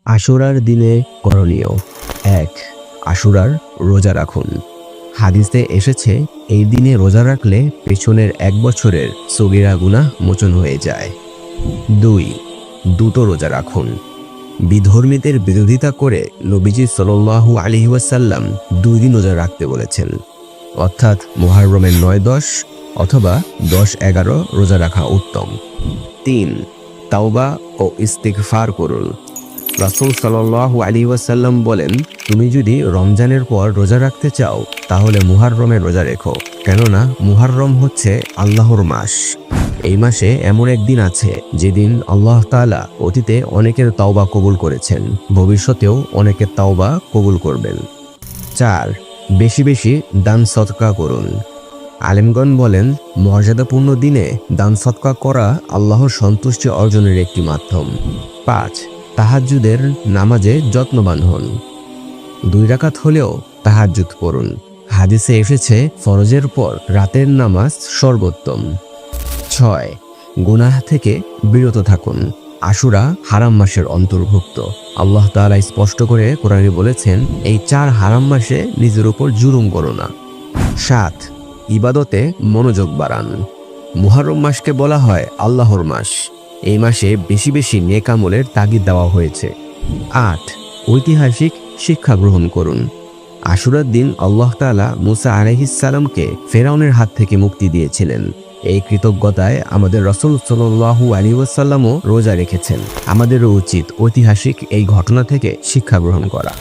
আশুরার দিনে করণীয়। ১. আশুরার রোজা রাখুন। হাদিসে এসেছে, এই দিনে রোজা রাখলে পেছনের ১ বছরের সগীরা গুনাহ মোচন হয়ে যায়। ২. দ্রুত রোজা রাখুন। বিধর্মীদের বিরোধিতা করে নবীজি সাল্লাল্লাহু আলাইহি ওয়াসাল্লাম ২ দিন রোজা রাখতে বলেছেন, অর্থাৎ মুহররমের ৯-১০ অথবা ১০-১১ রোজা রাখা উত্তম। ৩. তাওবা ও ইস্তিগফার করুন। রাসূল সাল্লাল্লাহু আলাইহি ওয়াসাল্লাম বলেন, তুমি যদি রমজানের পর রোজা রাখতে চাও তাহলে মুহররমের রোজা রেখো, কেননা মুহররম হচ্ছে আল্লাহর মাস। এই মাসে এমন একদিন আছে যেদিন আল্লাহ তাআলা অতীতে অনেকের তাওবা কবুল করেছেন, ভবিষ্যতেও অনেকের তাওবা কবুল করবেন। ৪. বেশি বেশি দান সদকা করুন। আলেমগণ বলেন, মর্যাদাপূর্ণ দিনে দান সদকা করা আল্লাহর সন্তুষ্টি অর্জনের একটি মাধ্যম। ৫. তাহাজ্জুদের নামাজে যত্নবান হন। ২ রাকাত হলেও তাহাজ্জুদ পড়ুন। হাদিসে এসেছে, ফরজের পর রাতের নামাজ সর্বোত্তম। ৬. গুনাহ থেকে বিরত থাকুন। আশুরা হারাম মাসের অন্তর্ভুক্ত। আল্লাহ তাআলা স্পষ্ট করে কোরআনে বলেছেন, এই ৪ হারাম মাসে নিজের উপর জুলুম করো না। ৭. ইবাদতে মনোযোগ বাড়ান। মুহররম মাসকে বলা হয় আল্লাহর মাস। এই মাসে বেশি বেশি নেক আমলের তাগিদ দেওয়া হয়েছে। ৮. ঐতিহাসিক শিক্ষা গ্রহণ করুন। আশুরার দিন আল্লাহ তাআলা মুসা আলাইহিস সালামকে ফেরাউনের হাত থেকে মুক্তি দিয়েছিলেন। এই কৃতজ্ঞতায় আমাদের রাসূল সাল্লাল্লাহু আলাইহি ওয়াসাল্লামও রোজা রেখেছেন। আমাদেরও উচিত ঐতিহাসিক এই ঘটনা থেকে শিক্ষা গ্রহণ করা।